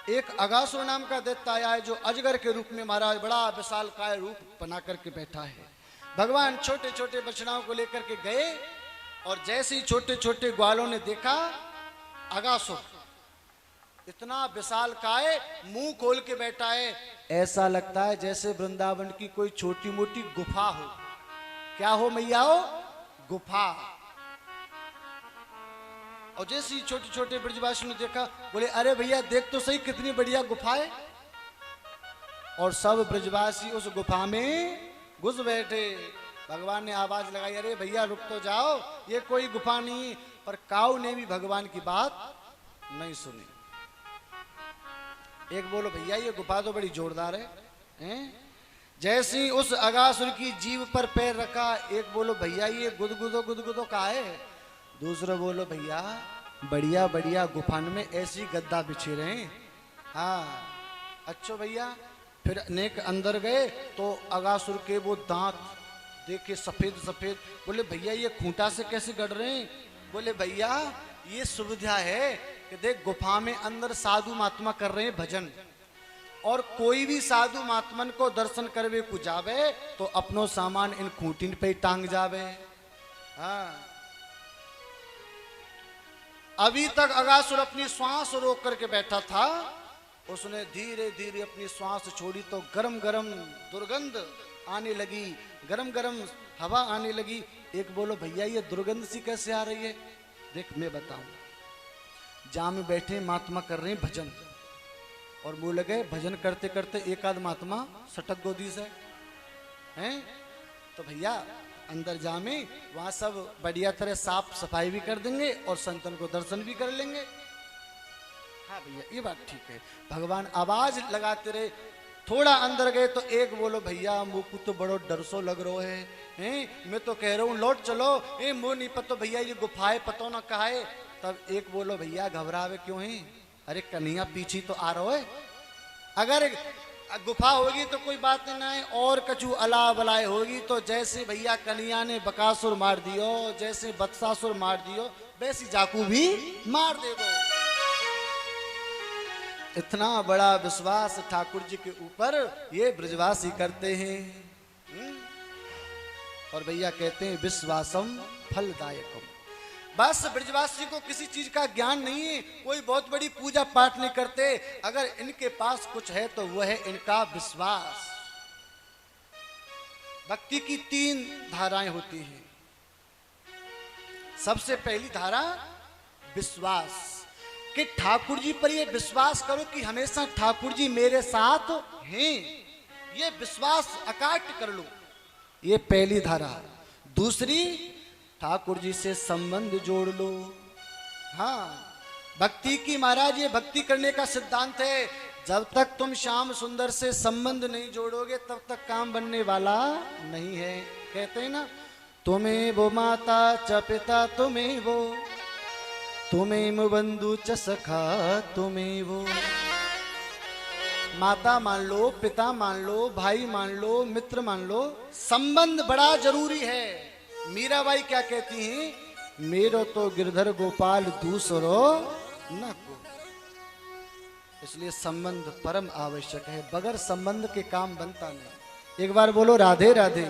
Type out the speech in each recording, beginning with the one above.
एक अगासुर नाम का दैत्य आया है जो अजगर के रूप में महाराज बड़ा विशालकाय रूप बना करके बैठा है। भगवान छोटे छोटे बछड़ाओं को लेकर के गए और जैसे ही छोटे छोटे ग्वालों ने देखा अगासुर इतना विशालकाय मुंह खोल के बैठा है, ऐसा लगता है जैसे वृंदावन की कोई छोटी मोटी गुफा हो। क्या हो मैया हो? गुफा। और जैसे ही छोटे छोटे ब्रजवासी ने देखा बोले अरे भैया देख तो सही कितनी बढ़िया गुफा है। और सब ब्रजवासी उस गुफा में घुस बैठे। भगवान ने आवाज लगाई अरे भैया रुक तो जाओ, ये कोई गुफा नहीं। पर काऊ ने भी भगवान की बात नहीं सुनी। एक बोलो भैया ये गुफा तो बड़ी जोरदार है, हैं? जैसे ही उस अगासुर की जीभ पर पैर रखा, एक बोलो भैया ये गुदगुदो का है। दूसरा बोलो भैया बढ़िया बढ़िया गुफान में ऐसी गद्दा बिछे रहे। हाँ अच्छा भैया। फिर नेक अंदर गए तो अगासुर के वो दांत देखे सफेद सफेद। बोले भैया ये खूंटा से कैसे गढ़ रहे हैं? बोले भैया ये सुविधा है कि देख गुफा में अंदर साधु महात्मा कर रहे हैं भजन, और कोई भी साधु महात्मन को दर्शन करवे को जावे तो अपनो सामान इन खूंटिन पे टांग जावे। हाँ अभी तक अगासुर अपनी श्वास रोक करके बैठा था, उसने धीरे धीरे अपनी श्वास छोड़ी तो गरम गरम दुर्गंध आने लगी, गरम गरम हवा आने लगी। एक बोलो भैया ये दुर्गंध सी कैसे आ रही है? देख मैं बताऊं। जहां में बैठे महात्मा कर रहे हैं भजन, और मुंह लगे भजन करते करते एक आध महात्मा सटक गोदी से हैं, तो भैया अंदर जामे वहां सब बढ़िया तरह साफ सफाई भी कर देंगे और संतन को दर्शन भी कर लेंगे। हाँ भैया ये बात ठीक है। भगवान आवाज लगाते रहे। थोड़ा अंदर गए तो एक बोलो भैया मुँह को तो बड़ो डर सो लग रहा है, हैं? मैं तो कह रहा हूँ लौट चलो। मुँह नहीं पतो भैया ये गुफा है पतो ना कहा है। तब एक बोलो भैया घबरावे क्यों है? अरे कन्हैया पीछे तो आ रहा है। अगर गुफा होगी तो कोई बात नहीं है, और कछु अला बलाय होगी तो जैसे भैया कन्हैया ने बकासुर मार दियो, जैसे बत्सासुर मार दियो, वैसी जाकू भी मार दे दो। इतना बड़ा विश्वास ठाकुर जी के ऊपर ये ब्रजवासी करते हैं। और भैया कहते हैं विश्वासम फलदायकम। बस ब्रजवासी को किसी चीज का ज्ञान नहीं है, कोई बहुत बड़ी पूजा पाठ नहीं करते। अगर इनके पास कुछ है तो वह है इनका विश्वास। भक्ति की 3 धाराएं होती हैं। सबसे पहली धारा विश्वास, कि ठाकुर जी पर ये विश्वास करो कि हमेशा ठाकुर जी मेरे साथ हैं। ये विश्वास अकाट कर लो, ये पहली धारा। दूसरी ठाकुर जी से संबंध जोड़ लो। हाँ भक्ति की महाराज ये भक्ति करने का सिद्धांत है। जब तक तुम श्याम सुंदर से संबंध नहीं जोड़ोगे तब तक काम बनने वाला नहीं है। कहते हैं ना तुम्हें वो माता च पिता तुम्हें वो, तुम्हें बंधु च सखा तुम्हें वो। माता मान लो, पिता मान लो, भाई मान लो, मित्र मान लो, संबंध बड़ा जरूरी है। मीराबाई क्या कहती हैं? मेरो तो गिरधर गोपाल दूसरो न को। इसलिए संबंध परम आवश्यक है, बगैर संबंध के काम बनता नहीं। एक बार बोलो राधे राधे।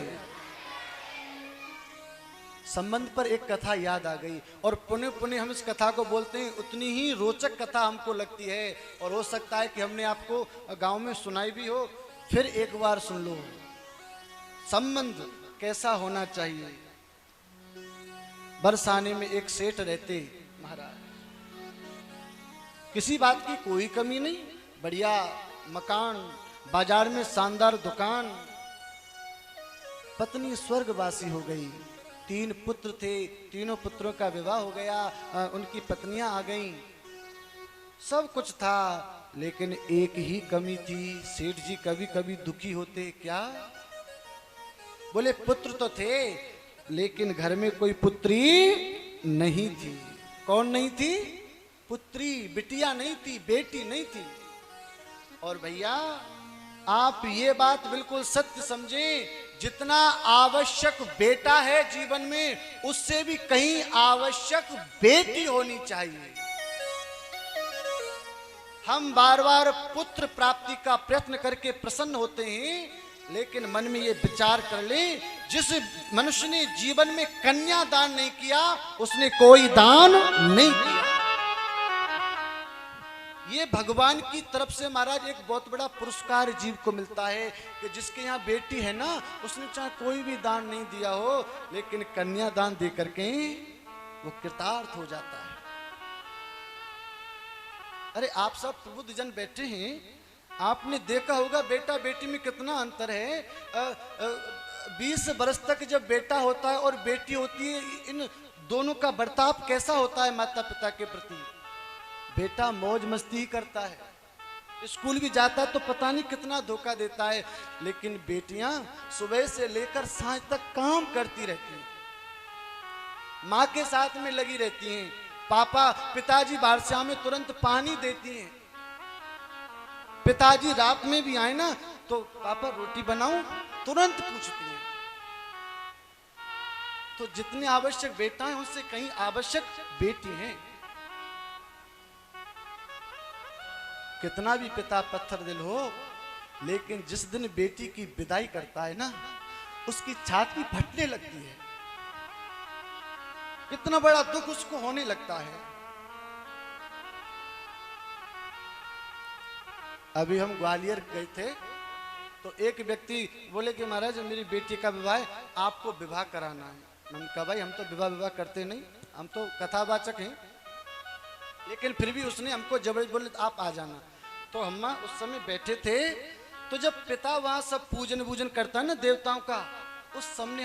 संबंध पर एक कथा याद आ गई और पुनः पुनः हम इस कथा को बोलते हैं। उतनी ही रोचक कथा हमको लगती है और हो सकता है कि हमने आपको गांव में सुनाई भी हो। फिर एक बार सुन लो। संबंध कैसा होना चाहिए। बरसाने में एक सेठ रहते महाराज, किसी बात की कोई कमी नहीं, बढ़िया मकान, बाजार में शानदार दुकान। पत्नी स्वर्गवासी हो गई, 3 पुत्र थे, तीनों पुत्रों का विवाह हो गया, उनकी पत्नियां आ गईं, सब कुछ था। लेकिन एक ही कमी थी। सेठ जी कभी कभी दुखी होते। क्या? बोले पुत्र तो थे लेकिन घर में कोई पुत्री नहीं थी। कौन नहीं थी? पुत्री, बिटिया नहीं थी, बेटी नहीं थी। और भैया आप ये बात बिल्कुल सत्य समझें, जितना आवश्यक बेटा है जीवन में उससे भी कहीं आवश्यक बेटी होनी चाहिए। हम बार बार पुत्र प्राप्ति का प्रयत्न करके प्रसन्न होते हैं, लेकिन मन में ये विचार कर ले, जिस मनुष्य ने जीवन में कन्या दान नहीं किया उसने कोई दान नहीं किया। ये भगवान की तरफ से महाराज एक बहुत बड़ा पुरस्कार जीव को मिलता है कि जिसके यहाँ बेटी है ना, उसने चाहे कोई भी दान नहीं दिया हो, लेकिन कन्या दान दे करके वो कृतार्थ हो जाता है। अरे आप सब प्रबुद्ध जन बैठे हैं, आपने देखा होगा बेटा बेटी में कितना अंतर है। 20 वर्ष तक जब बेटा होता है और बेटी होती है, इन दोनों का बर्ताव कैसा होता है माता पिता के प्रति। बेटा मौज मस्ती करता है, स्कूल भी जाता है तो पता नहीं कितना धोखा देता है, लेकिन बेटियां सुबह से लेकर सांझ तक काम करती रहती हैं, माँ के साथ में लगी रहती हैं। पापा पिताजी बाहर से हमें तुरंत पानी देती हैं। पिताजी रात में भी आए ना तो पापा रोटी बनाऊं, तुरंत पूछती हैं। तो जितने आवश्यक बेटा हैं उससे कहीं आवश्यक बेटी हैं। कितना भी पिता पत्थर दिल हो, लेकिन जिस दिन बेटी की विदाई करता है ना, उसकी छाती फटने लगती है, कितना बड़ा दुख उसको होने लगता है। अभी हम ग्वालियर गए थे तो एक व्यक्ति बोले कि महाराज मेरी बेटी का विवाह है, आपको विवाह कराना है। मैंने कहा भाई हम तो विवाह करते नहीं, हम तो कथावाचक हैं, लेकिन फिर भी उसने हमको जबरदस्ती बोले आप आ जाना। तो हम उस समय बैठे थे, तो जब पिता वहां सब पूजन करता है ना देवताओं का, उस समय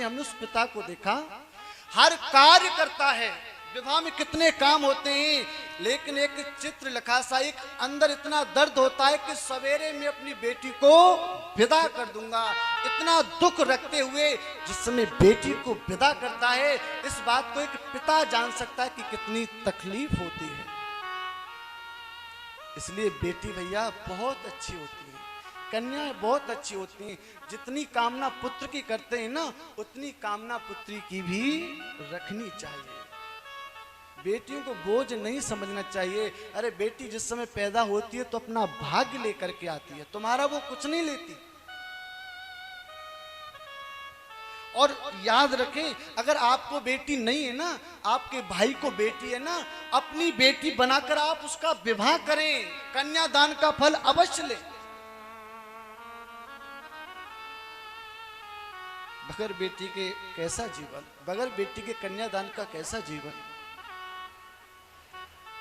हमने उस पिता को देखा, हर कार्य करता है। विवाह में कितने काम होते हैं, लेकिन एक चित्र लिखा सा, एक अंदर इतना दर्द होता है कि सवेरे में अपनी बेटी को विदा कर दूंगा। इतना दुख रखते हुए जिस समय बेटी को विदा करता है, इस बात को एक पिता जान सकता है कि कितनी तकलीफ होती है। इसलिए बेटी भैया बहुत अच्छी होती है, कन्याएं बहुत अच्छी होती हैं। जितनी कामना पुत्र की करते हैं ना, उतनी कामना पुत्री की भी रखनी चाहिए। बेटियों को बोझ नहीं समझना चाहिए। अरे बेटी जिस समय पैदा होती है तो अपना भाग्य लेकर के आती है, तुम्हारा वो कुछ नहीं लेती। और याद रखें, अगर आपको बेटी नहीं है ना, आपके भाई को बेटी है ना, अपनी बेटी बनाकर आप उसका विवाह करें, कन्यादान का फल अवश्य लें। बगैर बेटी के कैसा जीवन, बगैर बेटी के कन्यादान का कैसा जीवन।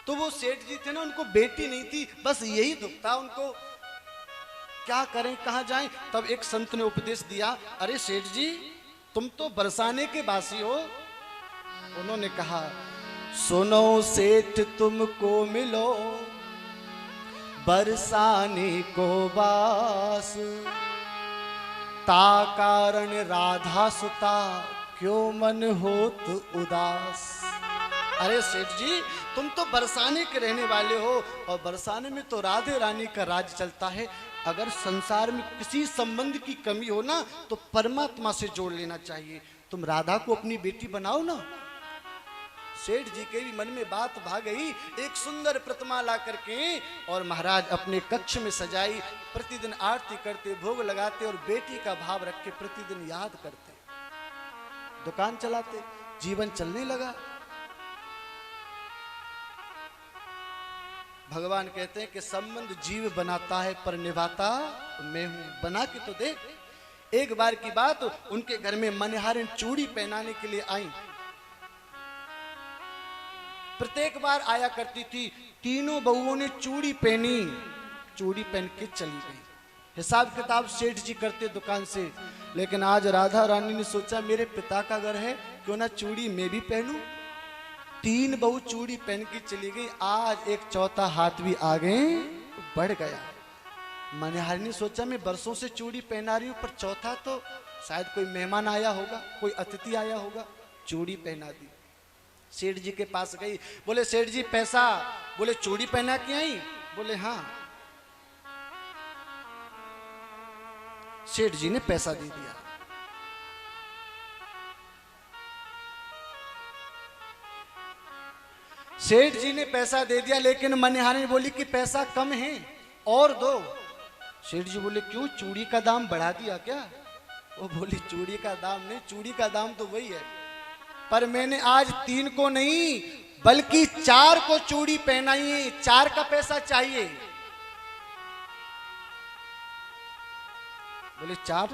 तो वो सेठ जी थे ना, उनको बेटी नहीं थी, बस यही दुख था उनको, क्या करें कहां जाएं। तब एक संत ने उपदेश दिया, अरे सेठ जी तुम तो बरसाने के बासी हो। उन्होंने कहा, सुनो सेठ तुमको मिलो बरसाने को बास, ता कारण राधा सुता क्यों मन होत उदास। अरे सेठ जी तुम तो बरसाने के रहने वाले हो, और बरसाने में तो राधे रानी का राज चलता है। अगर संसार में किसी संबंध की कमी हो ना, तो परमात्मा से जोड़ लेना चाहिए। तुम राधा को अपनी बेटी बनाओ ना। सेठ जी के भी मन में बात भाग गई। एक सुंदर प्रतिमा ला करके और महाराज अपने कक्ष में सजाई, प्रतिदिन आरती करते, भोग लगाते और बेटी का भाव रख के प्रतिदिन याद करते, दुकान चलाते, जीवन चलने लगा। भगवान कहते हैं कि संबंध जीव बनाता है पर निभाता मैं हूं। बना के तो देख। एक बार की बात, उनके घर में मनिहारिन चूड़ी पहनाने के लिए आई। प्रत्येक बार आया करती थी, तीनों बहुओं ने चूड़ी पहनी, चूड़ी पहन के चली गई। हिसाब किताब सेठ जी करते दुकान से, लेकिन आज राधा रानी ने सोचा मेरे पिता का घर है, क्यों ना चूड़ी मैं भी पहनूं। 3 बहू चूड़ी पहन के चली गई। आज एक चौथा हाथ भी आगे बढ़ गया। मनिहारिनी ने सोचा मैं बरसों से चूड़ी पहना रही हूं, पर चौथा तो शायद कोई मेहमान आया होगा, कोई अतिथि आया होगा, चूड़ी पहना दी। सेठ जी के पास गई, बोले सेठ जी पैसा, बोले चूड़ी पहना के आई, बोले हाँ। सेठ जी ने पैसा दे दिया। सेठ जी ने पैसा दे दिया, लेकिन मनिहारिन बोली कि पैसा कम है और दो। सेठ जी बोले क्यों, चूड़ी का दाम बढ़ा दिया क्या? वो बोली चूड़ी का दाम नहीं, चूड़ी का दाम तो वही है, पर मैंने आज 3 को नहीं बल्कि 4 को चूड़ी पहनाई है, 4 का पैसा चाहिए। बोले 4?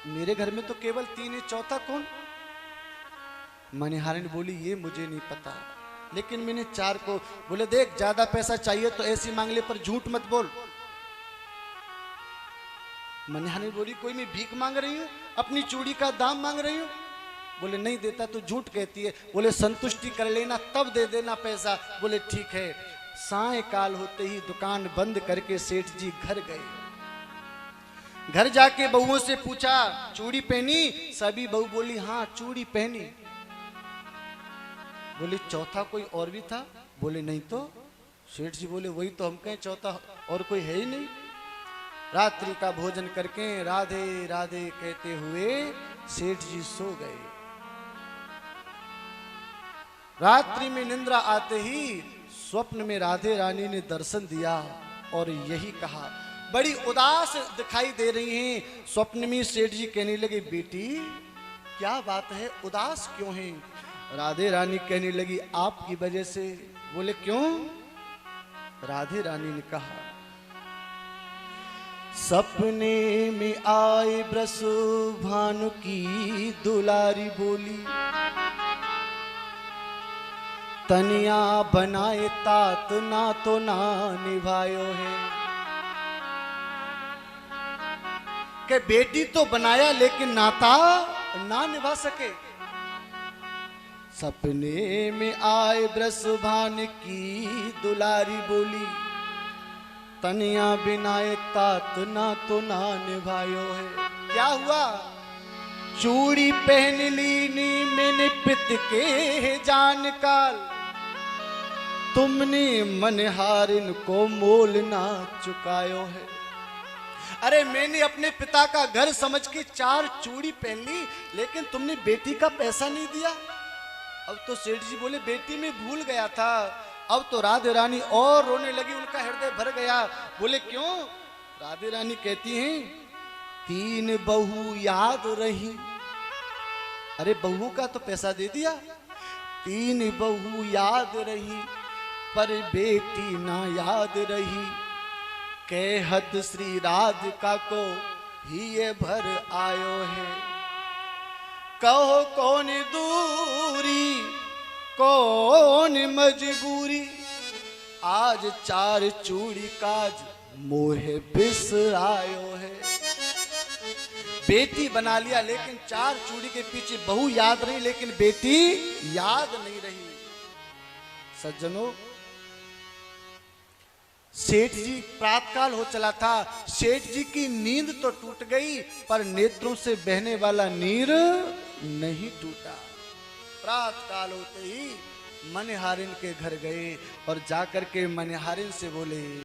मेरे घर में तो केवल 3 है, चौथा कौन? मनिहारिन बोली ये मुझे नहीं पता, लेकिन मैंने 4 को। बोले देख ज्यादा पैसा चाहिए तो ऐसी मांग ले, पर झूठ मत बोल। मनिहारिन बोली कोई मैं भीख मांग रही हूं, अपनी चूड़ी का दाम मांग रही हूं? बोले नहीं देता तो झूठ कहती है। बोले संतुष्टि कर लेना तब दे देना पैसा। बोले ठीक है। सायंकाल होते ही दुकान बंद करके सेठ जी घर गए। घर जाके बहुओं से पूछा चूड़ी पहनी? सभी बहू बोली हाँ चूड़ी पहनी। बोले चौथा कोई और भी था? बोले नहीं तो। सेठ जी बोले वही तो हम कहें, चौथा और कोई है ही नहीं। रात्रि का भोजन करके राधे राधे कहते हुए सेठ जी सो गए। रात्रि में निंद्रा आते ही स्वप्न में राधे रानी ने दर्शन दिया और यही कहा, बड़ी उदास दिखाई दे रही हैं। स्वप्न में सेठ जी कहने लगे बेटी क्या बात है, उदास क्यों हैं? राधे रानी कहने लगी आपकी वजह से। बोले क्यों? राधे रानी ने कहा सपने में आए ब्रस भानु की दुलारी बोली, तनिया बनाए तात ना तो ना निभायो है। के बेटी तो बनाया लेकिन नाता ना निभा सके। सपने में आए ब्रसभान की दुलारी बोली, तनिया बिनाए तात ना तो ना निभायो है। क्या हुआ? चूड़ी पहन लीनी मैंने पित के जान काल, तुमने मनहारिन को मोल ना चुकायो है। अरे मैंने अपने पिता का घर समझ के 4 चूड़ी पहन ली, लेकिन तुमने बेटी का पैसा नहीं दिया। अब तो सेठ जी बोले बेटी में भूल गया था। अब तो राधे रानी और रोने लगी, उनका हृदय भर गया। बोले क्यों? राधे रानी कहती हैं 3 बहू याद रही। अरे बहू का तो पैसा दे दिया, 3 बहू याद रही पर बेटी ना याद रही। कहत श्री राधिका को ही ये भर आयो है, कहो कौन दूरी कौन मजबूरी, आज 4 चूड़ी काज मोहे बिसरायो है। बेटी बना लिया लेकिन 4 चूड़ी के पीछे बहू याद रही, लेकिन बेटी याद नहीं रही। सज्जनों, सेठ जी प्रातकाल हो चला था। सेठ जी की नींद तो टूट गई पर नेत्रों से बहने वाला नीर नहीं टूटा। प्रातकाल होते ही मनिहारिन के घर गए और जाकर के मनिहारिन से बोले